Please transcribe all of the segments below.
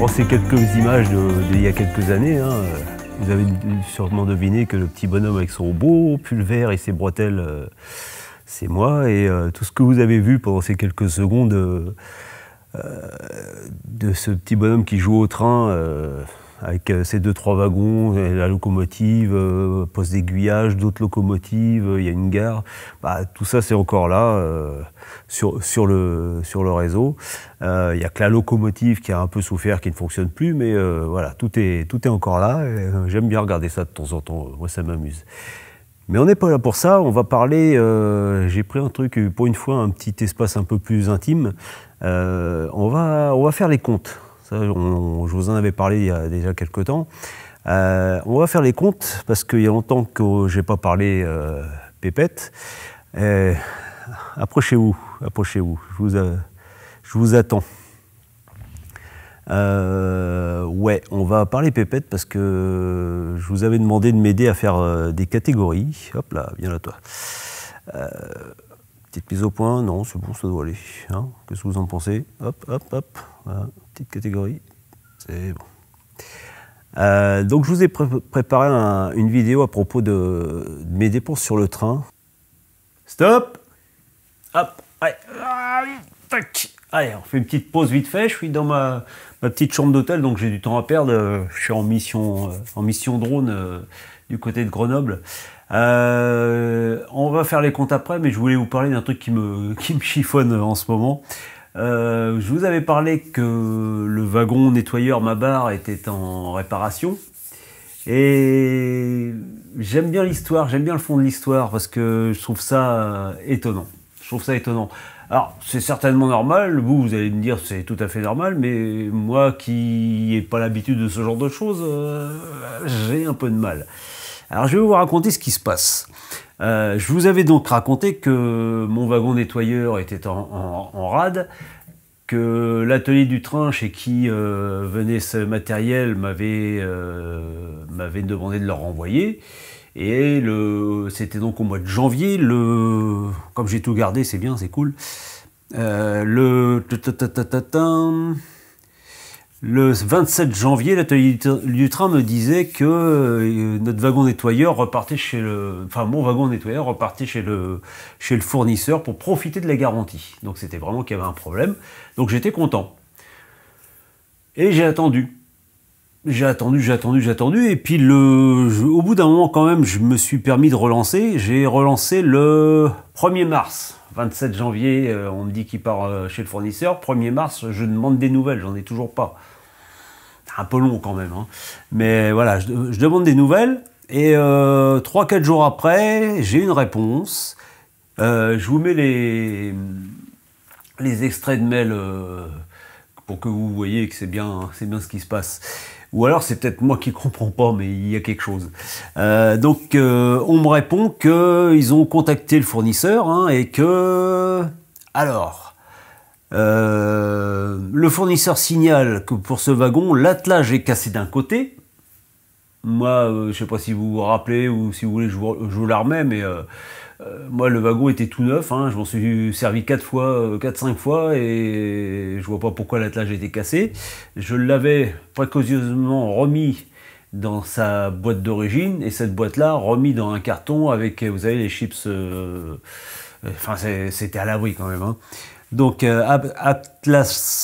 Bon, c'est quelques images d'il y a quelques années. Hein. Vous avez sûrement deviné que le petit bonhomme avec son beau pull vert et ses bretelles, c'est moi. Et tout ce que vous avez vu pendant ces quelques secondes de ce petit bonhomme qui joue au train avec ses 2-3 wagons, la locomotive, poste d'aiguillage, d'autres locomotives, il y a une gare. Bah, tout ça, c'est encore là sur le réseau. Il n'y a que la locomotive qui a un peu souffert, qui ne fonctionne plus, mais voilà, tout est encore là. J'aime bien regarder ça de temps en temps, moi ça m'amuse. Mais on n'est pas là pour ça, on va parler, j'ai pris un truc, pour une fois, un petit espace un peu plus intime. On va faire les comptes. Ça, je vous en avais parlé il y a déjà quelques temps. On va faire les comptes, parce qu'il y a longtemps que je n'ai pas parlé pépette. Approchez-vous, je vous attends. Ouais, on va parler pépette parce que je vous avais demandé de m'aider à faire des catégories. Hop là, viens là toi. Petite mise au point, non, c'est bon, ça doit aller. Hein, qu'est-ce que vous en pensez? Hop, hop, hop. Voilà, petite catégorie, c'est bon. Donc je vous ai préparé une vidéo à propos de mes dépenses sur le train. Stop. Hop, allez, tac. Allez, on fait une petite pause vite fait. Je suis dans ma petite chambre d'hôtel, donc j'ai du temps à perdre. Je suis en mission drone du côté de Grenoble. On va faire les comptes après, mais je voulais vous parler d'un truc qui me chiffonne en ce moment. Je vous avais parlé que le wagon nettoyeur Mabar était en réparation. Et j'aime bien l'histoire, j'aime bien le fond de l'histoire, parce que je trouve ça étonnant. Alors, c'est certainement normal, vous allez me dire c'est tout à fait normal, mais moi qui n'ai pas l'habitude de ce genre de choses, j'ai un peu de mal. Alors, je vais vous raconter ce qui se passe. Je vous avais donc raconté que mon wagon nettoyeur était en rade, que l'atelier du train chez qui venait ce matériel m'avait demandé de le renvoyer. Et c'était donc au mois de janvier, comme j'ai tout gardé, c'est bien, c'est cool. Le 27 janvier, l'atelier du train me disait que notre wagon nettoyeur repartait mon wagon nettoyeur repartait chez le fournisseur pour profiter de la garantie. Donc c'était vraiment qu'il y avait un problème. Donc j'étais content. Et j'ai attendu. J'ai attendu, et puis au bout d'un moment quand même, je me suis permis de relancer. J'ai relancé le 1er mars. 27 janvier, on me dit qu'il part chez le fournisseur. 1er mars, je demande des nouvelles, j'en ai toujours pas. C'est un peu long quand même, hein. Mais voilà, je demande des nouvelles, et 3-4 jours après, j'ai une réponse. Je vous mets les extraits de mail pour que vous voyez que c'est bien ce qui se passe. Ou alors c'est peut-être moi qui comprends pas, mais il y a quelque chose. Donc on me répond qu'ils ont contacté le fournisseur, hein, et que... Alors, le fournisseur signale que pour ce wagon, l'attelage est cassé d'un côté. Moi, je sais pas si vous vous rappelez ou si vous voulez je vous la remets, mais... moi, le wagon était tout neuf, hein, je m'en suis servi 4-5 fois, et je vois pas pourquoi l'attelage était cassé. Je l'avais précautionneusement remis dans sa boîte d'origine, et cette boîte-là, remis dans un carton avec, vous savez, les chips... Enfin, c'était à l'abri quand même, hein. Donc, attelage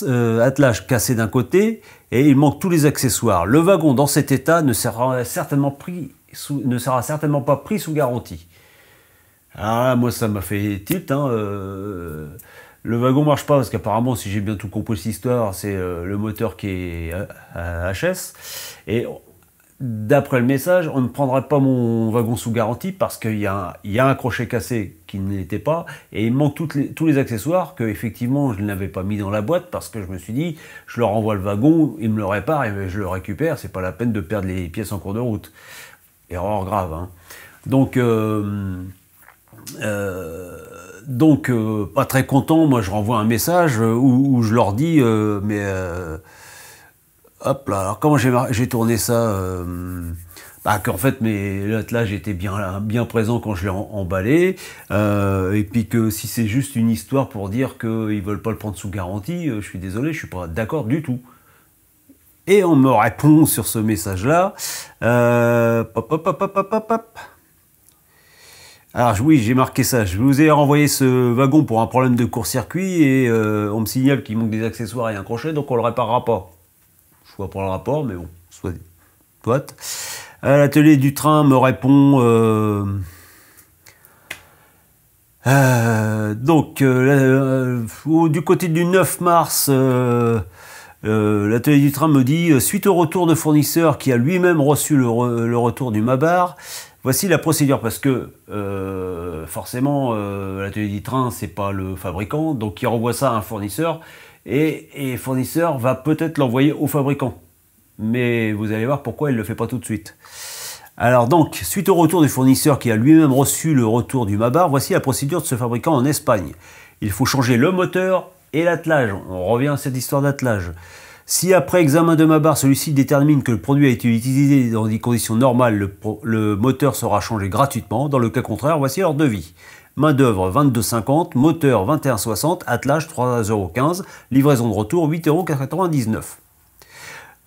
cassé d'un côté, et il manque tous les accessoires. Le wagon, dans cet état, ne sera certainement pas pris sous garantie. Alors là, moi, ça m'a fait tilt, hein. Le wagon marche pas parce qu'apparemment, si j'ai bien tout compris cette histoire, c'est le moteur qui est HS. Et d'après le message, on ne prendrait pas mon wagon sous garantie parce qu'il y a un crochet cassé qui ne l'était pas, et il manque tous les accessoires que effectivement je n'avais pas mis dans la boîte parce que je me suis dit, je leur envoie le wagon, ils me le réparent et je le récupère, c'est pas la peine de perdre les pièces en cours de route. Erreur grave, hein. Donc pas très content, moi je renvoie un message où je leur dis hop là, alors comment j'ai tourné ça, qu'en fait l'attelage était bien présent quand je l'ai emballé, et puis que si c'est juste une histoire pour dire qu'ils veulent pas le prendre sous garantie, je suis désolé, je suis pas d'accord du tout. Et on me répond sur ce message-là. Pop, pop, pop, pop, pop, pop. Alors oui, j'ai marqué ça. Je vous ai renvoyé ce wagon pour un problème de court-circuit et on me signale qu'il manque des accessoires et un crochet, donc on le réparera pas. Je vois pour le rapport, mais bon, soit. L'atelier du train me répond. Du côté du 9 mars, l'atelier du train me dit suite au retour de fournisseur qui a lui-même reçu le retour du Mabar. Voici la procédure, parce que forcément l'atelier du train c'est pas le fabricant, donc il renvoie ça à un fournisseur et le fournisseur va peut-être l'envoyer au fabricant, mais vous allez voir pourquoi il le fait pas tout de suite. Alors donc, suite au retour du fournisseur qui a lui-même reçu le retour du Mabar, voici la procédure de ce fabricant en Espagne. Il faut changer le moteur et l'attelage. On revient à cette histoire d'attelage. Si après examen de Mabar, celui-ci détermine que le produit a été utilisé dans des conditions normales, le moteur sera changé gratuitement. Dans le cas contraire, voici leur devis. Main d'œuvre 22,50 €, moteur 21,60 €, attelage 3,15 €, livraison de retour 8,99 €.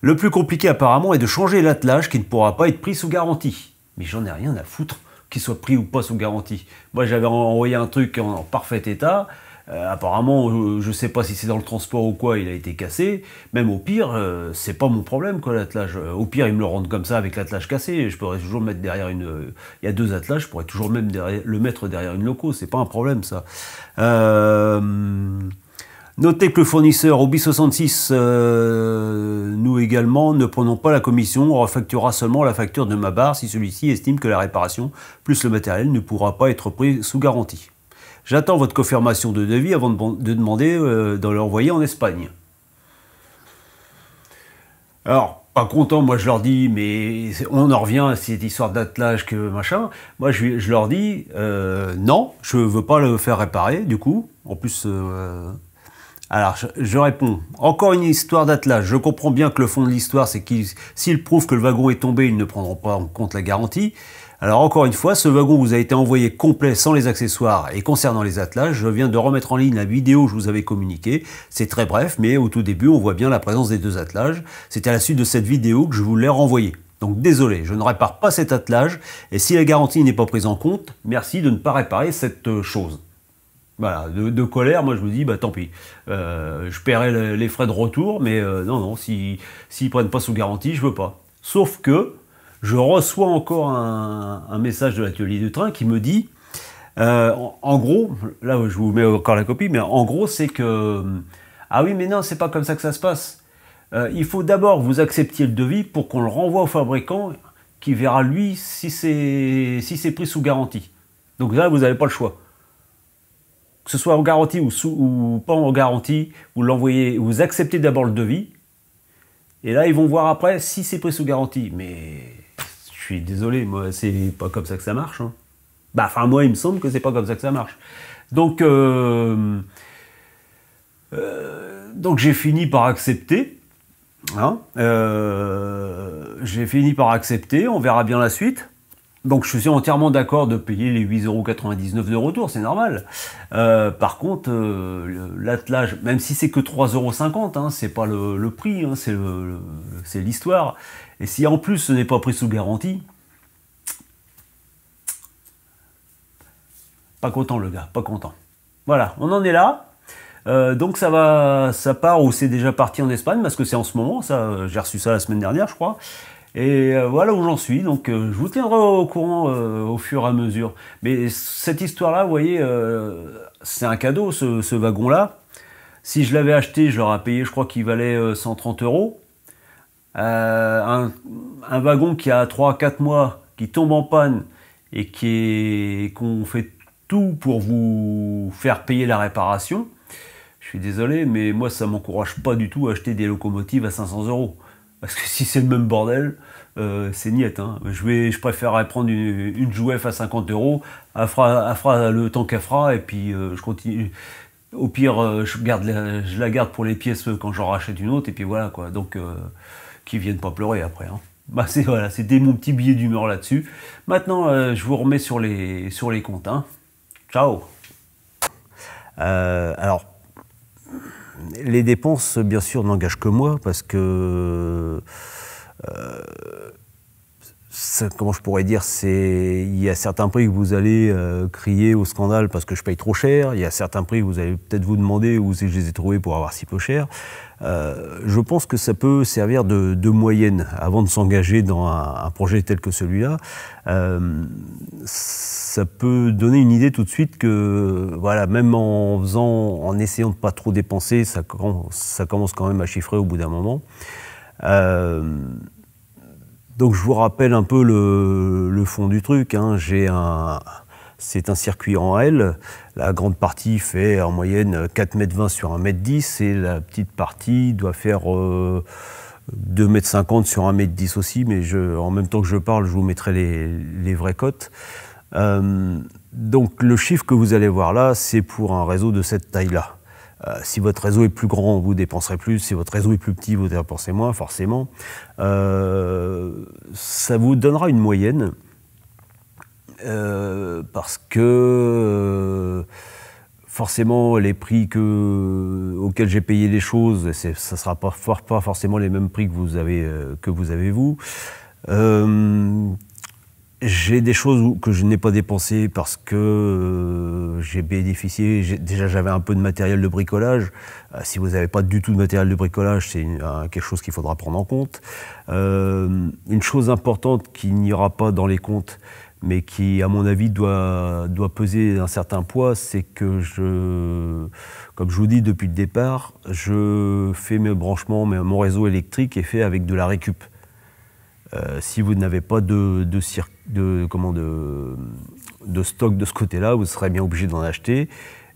Le plus compliqué apparemment est de changer l'attelage qui ne pourra pas être pris sous garantie. Mais j'en ai rien à foutre qu'il soit pris ou pas sous garantie. Moi j'avais envoyé un truc en parfait état. Apparemment, je sais pas si c'est dans le transport ou quoi, il a été cassé. Même au pire, c'est pas mon problème quoi l'attelage. Au pire, ils me le rendent comme ça avec l'attelage cassé. Je pourrais toujours le mettre derrière une. Il y a deux attelages, je pourrais toujours même le mettre derrière une loco. C'est pas un problème ça. Notez que le fournisseur Obi 66, nous également, ne prenons pas la commission. On refacturera seulement la facture de Mabar si celui-ci estime que la réparation plus le matériel ne pourra pas être pris sous garantie. J'attends votre confirmation de devis avant de demander de l'envoyer en Espagne. Alors, pas content, moi je leur dis, mais on en revient à cette histoire d'attelage que machin. Moi je leur dis, non, je veux pas le faire réparer, du coup. En plus, alors je réponds, encore une histoire d'attelage. Je comprends bien que le fond de l'histoire, c'est qu'ils, s'ils prouvent que le wagon est tombé, ils ne prendront pas en compte la garantie. Alors encore une fois, ce wagon vous a été envoyé complet sans les accessoires et concernant les attelages, je viens de remettre en ligne la vidéo que je vous avais communiquée. C'est très bref, mais au tout début, on voit bien la présence des deux attelages. C'est à la suite de cette vidéo que je vous l'ai renvoyé. Donc désolé, je ne répare pas cet attelage et si la garantie n'est pas prise en compte, merci de ne pas réparer cette chose. Voilà, de colère, moi je me dis, bah tant pis, je paierai les frais de retour, mais non, s'ils prennent pas sous garantie, je veux pas. Sauf que, je reçois encore un message de l'atelier du train qui me dit, en gros, là je vous mets encore la copie, mais en gros c'est que, ah oui mais non, c'est pas comme ça que ça se passe. Il faut d'abord vous acceptiez le devis pour qu'on le renvoie au fabricant qui verra lui si c'est pris sous garantie. Donc là vous n'avez pas le choix. Que ce soit en garantie ou pas en garantie, vous l'envoyez, vous acceptez d'abord le devis, et là ils vont voir après si c'est pris sous garantie. Mais je suis désolé, moi c'est pas comme ça que ça marche. Hein. Bah, enfin moi il me semble que c'est pas comme ça que ça marche. Donc j'ai fini par accepter. Hein, j'ai fini par accepter, on verra bien la suite. Donc je suis entièrement d'accord de payer les 8,99 € de retour, c'est normal. Par contre, l'attelage, même si c'est que 3,50 €, hein, c'est pas le prix, hein, c'est l'histoire. Et si en plus ce n'est pas pris sous garantie, pas content le gars, pas content. Voilà, on en est là. Donc ça part ou c'est déjà parti en Espagne, parce que c'est en ce moment, ça, j'ai reçu ça la semaine dernière, je crois. Et voilà où j'en suis, donc je vous tiendrai au courant au fur et à mesure. Mais cette histoire-là, vous voyez, c'est un cadeau, ce wagon-là. Si je l'avais acheté, je l'aurais payé, je crois qu'il valait 130 €. Un wagon qui a 3-4 mois, qui tombe en panne, et qu'on fait tout pour vous faire payer la réparation, je suis désolé, mais moi ça m'encourage pas du tout à acheter des locomotives à 500 €. Parce que si c'est le même bordel, c'est niette. Hein. Je préférerais prendre une Jouef à 50 €, elle fera le temps qu'elle fera, et puis je continue. Au pire, je la garde pour les pièces quand j'en rachète une autre, et puis voilà quoi. Donc, qu'ils viennent pas pleurer après. Hein. Bah c'était mon petit billet d'humeur là-dessus. Maintenant, je vous remets sur les comptes. Hein. Ciao. Alors, les dépenses, bien sûr, n'engagent que moi, parce que comment je pourrais dire, il y a certains prix que vous allez crier au scandale parce que je paye trop cher, il y a certains prix que vous allez peut-être vous demander où c'est que je les ai trouvés pour avoir si peu cher. Je pense que ça peut servir de moyenne avant de s'engager dans un projet tel que celui-là. Ça peut donner une idée tout de suite que, voilà, même en essayant de pas trop dépenser, ça commence quand même à chiffrer au bout d'un moment. Donc je vous rappelle un peu le fond du truc, hein. C'est un circuit en L. La grande partie fait en moyenne 4,20 m sur 1,10 m et la petite partie doit faire 2,50 m sur 1,10 m aussi, mais en même temps que je parle, je vous mettrai les vraies cotes. Donc le chiffre que vous allez voir là, c'est pour un réseau de cette taille-là. Si votre réseau est plus grand, vous dépenserez plus. Si votre réseau est plus petit, vous dépensez moins, forcément. Ça vous donnera une moyenne. Parce que forcément, les prix auxquels j'ai payé les choses, ça ne sera pas forcément les mêmes prix que vous avez vous. J'ai des choses que je n'ai pas dépensées parce que j'ai bénéficié. Déjà, j'avais un peu de matériel de bricolage. Si vous n'avez pas du tout de matériel de bricolage, c'est quelque chose qu'il faudra prendre en compte. Une chose importante qui n'ira pas dans les comptes, mais qui, à mon avis, doit peser un certain poids, c'est que comme je vous dis depuis le départ, je fais mes branchements, mon réseau électrique est fait avec de la récup. Si vous n'avez pas de stock de ce côté-là, vous serez bien obligé d'en acheter.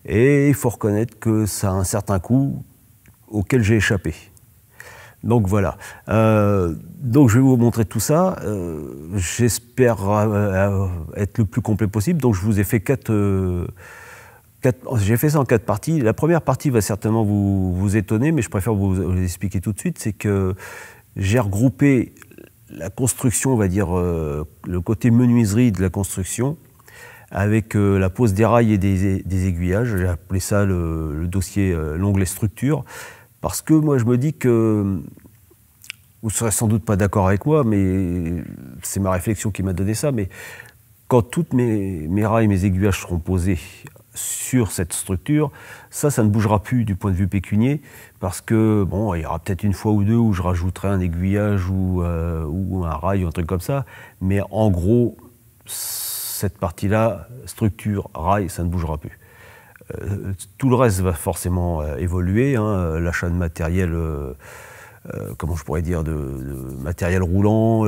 Et il faut reconnaître que ça a un certain coût auquel j'ai échappé. Donc voilà. Donc je vais vous montrer tout ça. J'espère être le plus complet possible. Donc je vous ai fait j'ai fait ça en 4 parties. La première partie va certainement vous étonner, mais je préfère vous expliquer tout de suite. C'est que j'ai regroupé la construction, on va dire, le côté menuiserie de la construction, avec la pose des rails et des aiguillages. J'ai appelé ça le dossier, l'onglet structure, parce que moi je me dis que, vous ne serez sans doute pas d'accord avec moi, mais c'est ma réflexion qui m'a donné ça, mais quand toutes mes rails, mes aiguillages seront posés sur cette structure, ça ne bougera plus du point de vue pécunier, parce que, bon, il y aura peut-être une fois ou deux où je rajouterai un aiguillage ou un rail ou un truc comme ça, mais en gros, cette partie-là, structure, rail, ça ne bougera plus. Tout le reste va forcément évoluer, hein, l'achat de matériel, comment je pourrais dire, de matériel roulant,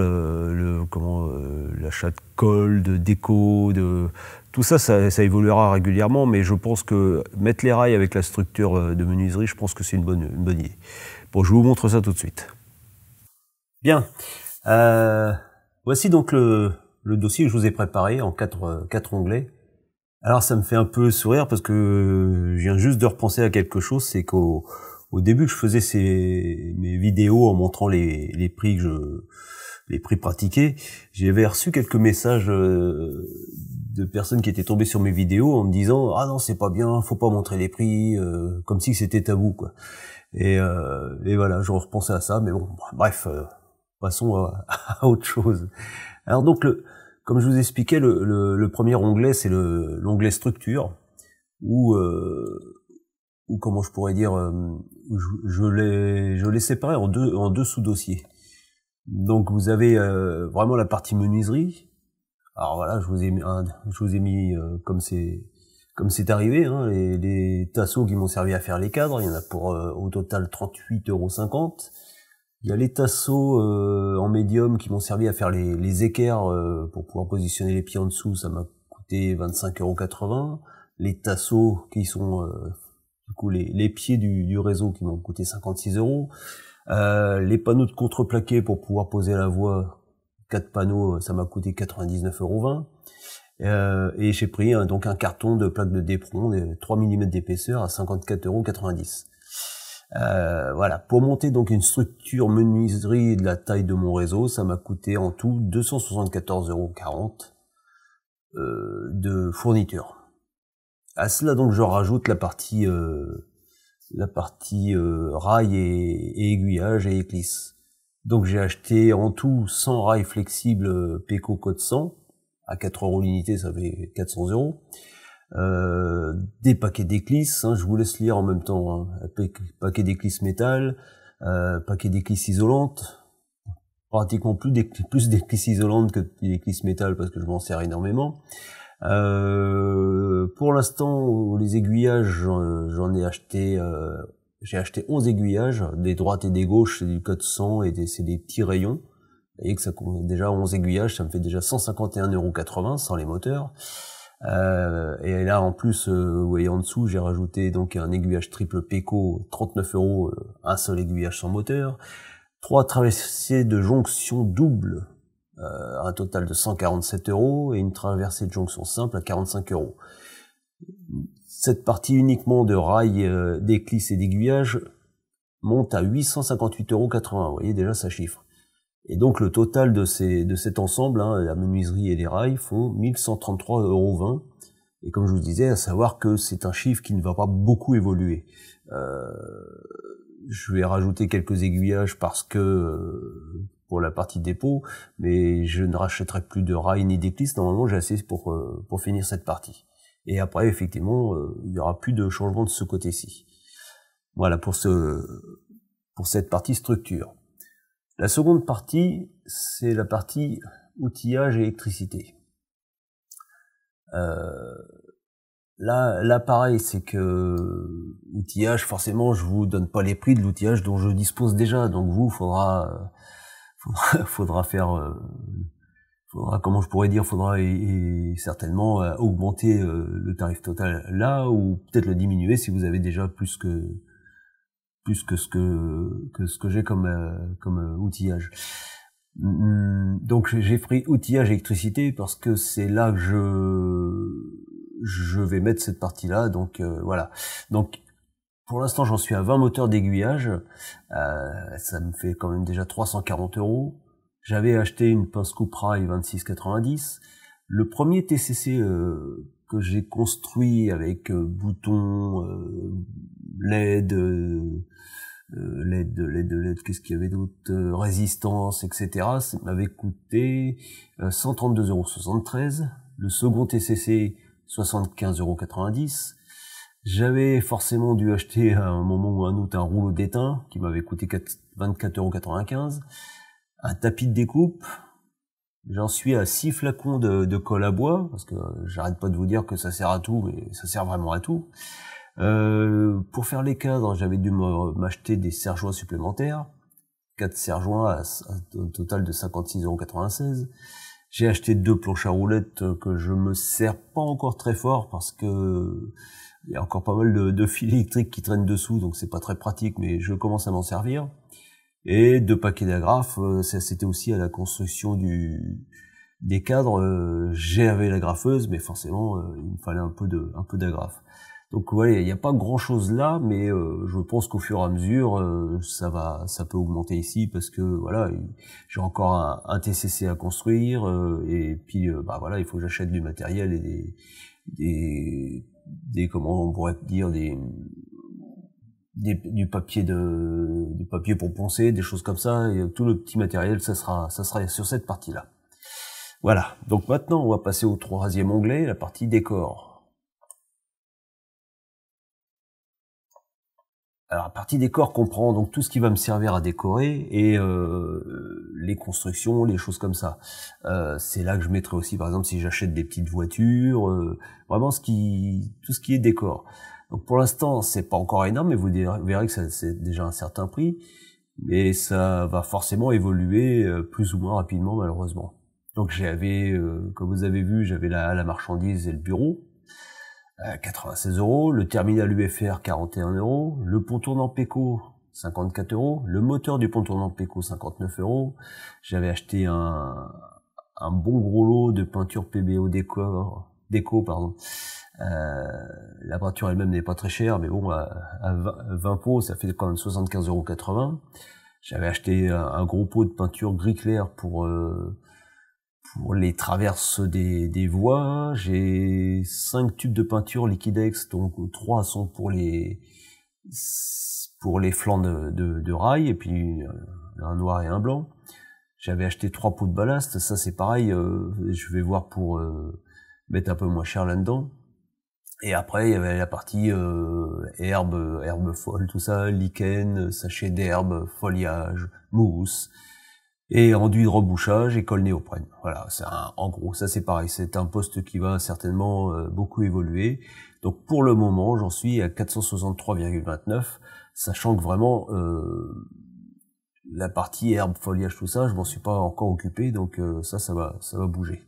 l'achat de colle, de déco, tout ça, ça évoluera régulièrement, mais je pense que mettre les rails avec la structure de menuiserie, je pense que c'est une bonne idée. Bon, je vous montre ça tout de suite. Bien, voici donc le dossier que je vous ai préparé en 4 onglets. Alors ça me fait un peu sourire parce que je viens juste de repenser à quelque chose, c'est qu'au début que je faisais mes vidéos en montrant les prix pratiqués, j'avais reçu quelques messages de personnes qui étaient tombées sur mes vidéos en me disant « Ah non, c'est pas bien, faut pas montrer les prix, comme si c'était tabou, quoi. » Et voilà, je repensais à ça, mais bon, bref, passons à autre chose. Alors donc, comme je vous expliquais, le premier onglet, c'est l'onglet structure, où comment je pourrais dire, je l'ai séparé en deux sous-dossiers. Donc vous avez vraiment la partie menuiserie. Alors voilà, je vous ai mis comme c'est arrivé, hein, les tasseaux qui m'ont servi à faire les cadres. Il y en a pour au total 38,50 €. Il y a les tasseaux en médium qui m'ont servi à faire les équerres pour pouvoir positionner les pieds en dessous. Ça m'a coûté 25,80 €. Les tasseaux qui sont du coup les pieds du réseau qui m'ont coûté 56 €. Les panneaux de contreplaqué pour pouvoir poser la voie, 4 panneaux, ça m'a coûté 99,20 €. Et j'ai pris donc un carton de plaques de Depron de 3 mm d'épaisseur à 54,90 €. Voilà, pour monter donc une structure menuiserie de la taille de mon réseau, ça m'a coûté en tout 274,40 € de fourniture. À cela donc je rajoute la partie la partie rail et aiguillage et éclisse. Donc j'ai acheté en tout 100 rails flexibles Peco code 100, à 4 € l'unité, ça fait 400 €. Des paquets d'éclisses, hein, je vous laisse lire en même temps, hein. Paquet d'éclisses métal, paquet d'éclisses isolantes, pratiquement plus d'éclisses isolantes que d'éclisses métal parce que je m'en sers énormément. Pour l'instant, les aiguillages, j'en ai acheté, j'ai acheté 11 aiguillages, des droites et des gauches, c'est du code 100 et c'est des petits rayons. Vous voyez que ça compte déjà 11 aiguillages, ça me fait déjà 151,80 € sans les moteurs. Et là en plus, vous voyez en dessous, j'ai rajouté donc un aiguillage triple Peco, 39 €, un seul aiguillage sans moteur, 3 traversiers de jonction double, un total de 147 € et une traversée de jonction simple à 45 €. Cette partie uniquement de rails, d'éclisse et d'aiguillage monte à 858,80 €. Vous voyez déjà ça chiffre. Et donc le total de cet ensemble, hein, la menuiserie et les rails, font 1133,20 €. Et comme je vous disais, à savoir que c'est un chiffre qui ne va pas beaucoup évoluer. Je vais rajouter quelques aiguillages parce que pour la partie dépôt, mais je ne rachèterai plus de rails ni d'éclisses. Normalement, j'ai assez pour finir cette partie. Et après, effectivement, il n'y aura plus de changement de ce côté-ci. Voilà pour cette partie structure. La seconde partie, c'est la partie outillage et électricité. Là, pareil, c'est que outillage, forcément, je vous donne pas les prix de l'outillage dont je dispose déjà. Donc vous, faudra faire, comment je pourrais dire, faudra certainement augmenter le tarif total là, ou peut-être le diminuer si vous avez déjà plus que ce que j'ai comme outillage. Donc j'ai pris outillage électricité parce que c'est là que je vais mettre cette partie-là. Donc voilà. Donc pour l'instant j'en suis à 20 moteurs d'aiguillage. Ça me fait quand même déjà 340 €. J'avais acheté une pince coupe rail 26,90. Le premier TCC que j'ai construit avec bouton LED, qu'est-ce qu'il y avait d'autre, résistance, etc. Ça m'avait coûté 132,73 €. Le second TCC, 75,90 €. J'avais forcément dû acheter à un moment ou à un autre un rouleau d'étain qui m'avait coûté 24,95 €. Un tapis de découpe. J'en suis à 6 flacons de colle à bois, parce que j'arrête pas de vous dire que ça sert à tout, mais ça sert vraiment à tout. Pour faire les cadres, j'avais dû m'acheter des serre-joints supplémentaires, 4 serre-joints à un total de 56,96 €. J'ai acheté 2 planches à roulettes que je me sers pas encore très fort parce que il y a encore pas mal de fils électriques qui traînent dessous, donc c'est pas très pratique, mais je commence à m'en servir. Et 2 paquets d'agrafes, c'était aussi à la construction des cadres. J'avais la graffeuse, mais forcément il me fallait un peu d'agrafes. Donc voilà, il n'y a pas grand chose là, mais je pense qu'au fur et à mesure ça peut augmenter ici parce que voilà, j'ai encore un TCC à construire et puis bah voilà, il faut que j'achète du matériel et des comment on pourrait dire du papier pour poncer, des choses comme ça, et tout le petit matériel, ça sera sur cette partie-là. Voilà. Donc maintenant, on va passer au troisième onglet, la partie décor. Alors la partie décor comprend donc tout ce qui va me servir à décorer et les constructions, les choses comme ça. C'est là que je mettrai aussi, par exemple, si j'achète des petites voitures, vraiment tout ce qui est décor. Donc pour l'instant, c'est pas encore énorme, mais vous verrez que c'est déjà un certain prix, mais ça va forcément évoluer plus ou moins rapidement, malheureusement. Donc j'avais, comme vous avez vu, j'avais la marchandise et le bureau. 96 €, le terminal UFR 41 €, le pont tournant Peco 54 €, le moteur du pont tournant Peco 59 €. J'avais acheté un bon gros lot de peinture PBO déco, pardon. La peinture elle-même n'est pas très chère, mais bon, à 20 pots, ça fait quand même 75,80 €. J'avais acheté un gros pot de peinture gris clair pour les traverses des voies. J'ai 5 tubes de peinture Liquidex, donc 3 sont pour les pour les flancs de rail, et puis un noir et un blanc. J'avais acheté 3 pots de ballast, ça c'est pareil, je vais voir pour mettre un peu moins cher là-dedans. Et après, il y avait la partie herbe folle, tout ça, lichen, sachet d'herbe, foliage, mousse, et enduit de rebouchage et colle néoprène. Voilà, en gros, ça c'est pareil, c'est un poste qui va certainement beaucoup évoluer. Donc pour le moment, j'en suis à 463,29, sachant que vraiment la partie herbe, foliage, tout ça, je m'en suis pas encore occupé, donc ça va bouger.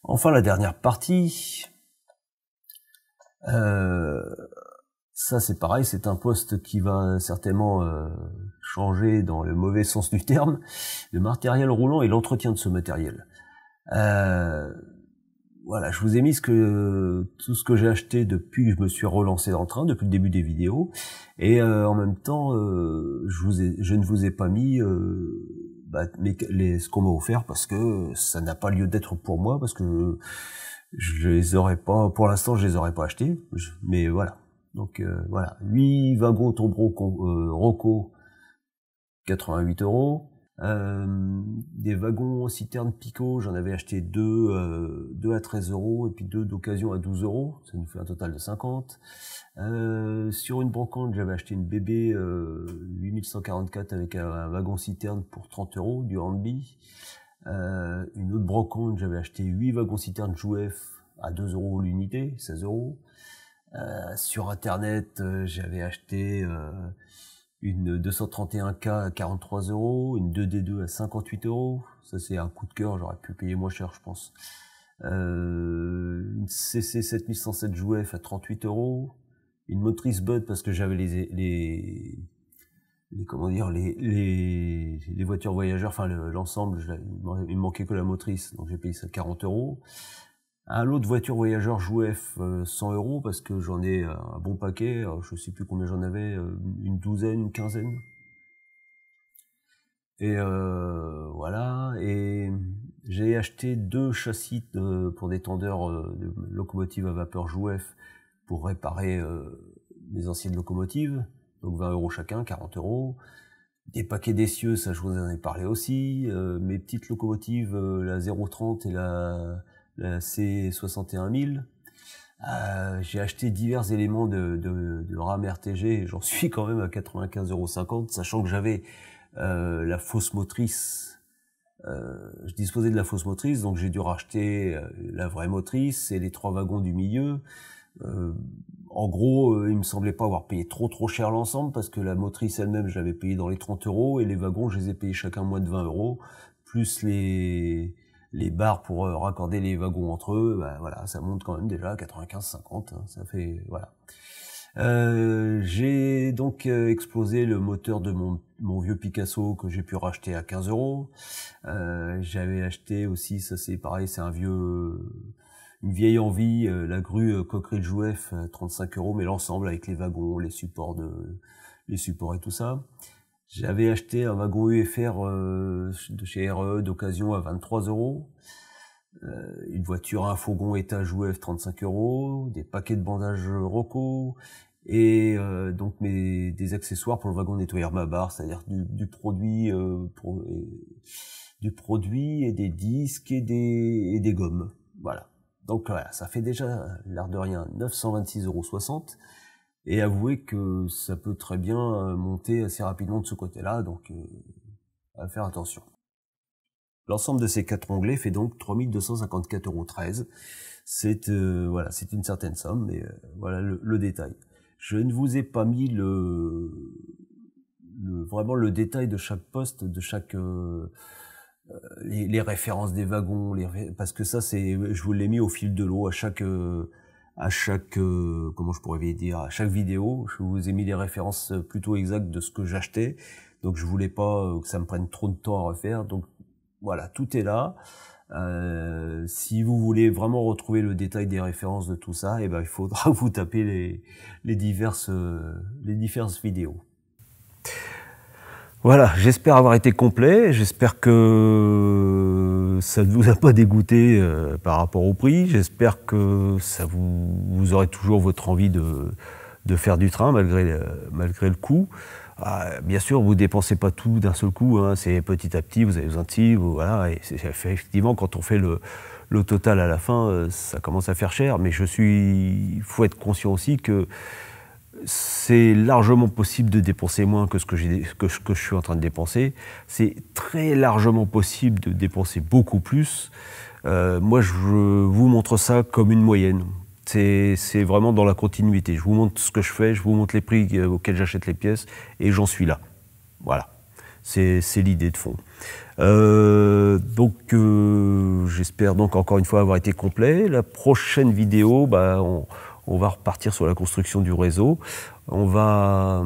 Enfin, la dernière partie. Ça c'est pareil, c'est un poste qui va certainement changer dans le mauvais sens du terme, le matériel roulant et l'entretien de ce matériel. Voilà, je vous ai mis tout ce que j'ai acheté depuis que je me suis relancé dans le train, depuis le début des vidéos, et en même temps, je ne vous ai pas mis ce qu'on m'a offert, parce que ça n'a pas lieu d'être pour moi, parce que je les aurais pas, pour l'instant, je les aurais pas achetés, mais voilà. Donc voilà, 8 wagons tombereaux Rocco, 88 €. Des wagons citernes Pico, j'en avais acheté 2 à 13 €, et puis 2 d'occasion à 12 €, ça nous fait un total de 50. Sur une brocante, j'avais acheté une BB 8144 avec un wagon citerne pour 30 €, du Hornby. Une autre brocante, j'avais acheté 8 wagons citernes Jouef à 2 € l'unité, 16 €. Sur internet, j'avais acheté une 231K à 43 €, une 2D2 à 58 €. Ça c'est un coup de cœur, j'aurais pu payer moins cher je pense. Une CC 7107 Jouef à 38 €. Une motrice Bud parce que j'avais les voitures voyageurs, enfin l'ensemble, il me manquait que la motrice, donc j'ai payé ça 40 €. Un lot de voitures voyageurs Jouef 100 € parce que j'en ai un bon paquet, je sais plus combien j'en avais, une douzaine, une quinzaine. Et voilà, et j'ai acheté 2 châssis pour des tendeurs de locomotives à vapeur Jouef pour réparer mes anciennes locomotives, donc 20 € chacun, 40 €. Des paquets d'essieux, ça je vous en ai parlé aussi. Mes petites locomotives, la 030 et la C61000. J'ai acheté divers éléments de RAM RTG et j'en suis quand même à 95,50 €, sachant que j'avais la fausse motrice. Je disposais de la fausse motrice, donc j'ai dû racheter la vraie motrice et les 3 wagons du milieu. En gros, il me semblait pas avoir payé trop cher l'ensemble, parce que la motrice elle-même, je l'avais payée dans les 30 €, et les wagons, je les ai payés chacun moins de 20 €, plus les barres pour raccorder les wagons entre eux. Ben voilà, ça monte quand même déjà à 95,50, hein, ça fait, voilà. J'ai donc explosé le moteur de mon vieux Picasso que j'ai pu racheter à 15 €. J'avais acheté aussi, ça c'est pareil, c'est une vieille envie, la grue Cockerill Jouef, 35 €, mais l'ensemble avec les wagons, les supports et tout ça. J'avais acheté un wagon UFR de chez RE d'occasion à 23 €. Une voiture, un fourgon étage Jouef, 35 €, des paquets de bandages Rocco, et donc des accessoires pour le wagon nettoyeur Babar, c'est-à-dire du produit et des disques et des gommes. Voilà. Donc voilà, ça fait déjà, l'air de rien, 926,60 €. Et avouez que ça peut très bien monter assez rapidement de ce côté-là, donc à faire attention. L'ensemble de ces 4 onglets fait donc 3254,13 €. C'est voilà, c'est une certaine somme, mais voilà le détail. Je ne vous ai pas mis vraiment le détail de chaque poste, de chaque les références des wagons, parce que ça je vous l'ai mis au fil de l'eau à chaque comment je pourrais dire, à chaque vidéo, je vous ai mis les références plutôt exactes de ce que j'achetais, donc je voulais pas que ça me prenne trop de temps à refaire, donc voilà, tout est là. Si vous voulez vraiment retrouver le détail des références de tout ça, et ben il faudra vous taper les diverses vidéos. Voilà, j'espère avoir été complet, j'espère que ça ne vous a pas dégoûté par rapport au prix, j'espère que ça vous aurez toujours votre envie de de faire du train malgré le coût. Bien sûr, vous ne dépensez pas tout d'un seul coup, hein, c'est petit à petit, vous avez besoin de ci, voilà, et effectivement, quand on fait le total à la fin, ça commence à faire cher, mais il faut être conscient aussi que c'est largement possible de dépenser moins que ce que je suis en train de dépenser. C'est très largement possible de dépenser beaucoup plus. Moi, je vous montre ça comme une moyenne. C'est vraiment dans la continuité. Je vous montre ce que je fais, je vous montre les prix auxquels j'achète les pièces, et j'en suis là. Voilà. C'est l'idée de fond. J'espère donc encore une fois avoir été complet. La prochaine vidéo, on va repartir sur la construction du réseau. On va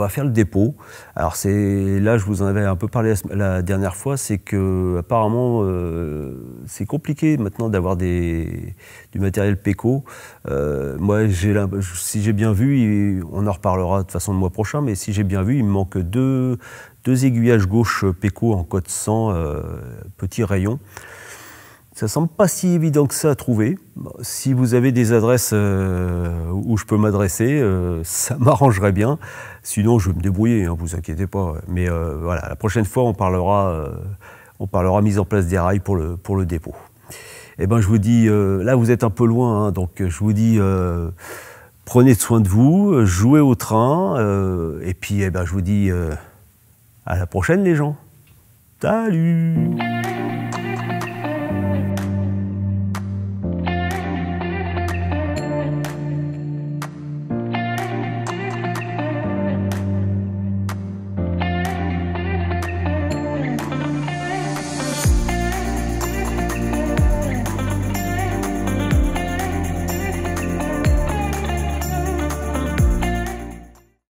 faire le dépôt. Alors là, je vous en avais un peu parlé la dernière fois, c'est que apparemment c'est compliqué maintenant d'avoir du matériel Peco. Moi, si j'ai bien vu, on en reparlera de toute façon le mois prochain, mais si j'ai bien vu, il me manque deux aiguillages gauche Peco en code 100, petit rayon. Ça semble pas si évident que ça à trouver. Si vous avez des adresses où je peux m'adresser, ça m'arrangerait bien. Sinon, je vais me débrouiller, hein, vous inquiétez pas. Mais voilà, la prochaine fois, on parlera mise en place des rails pour le dépôt. Eh ben, je vous dis, là, vous êtes un peu loin, hein, donc je vous dis, prenez soin de vous, jouez au train, et puis, je vous dis à la prochaine, les gens. Salut!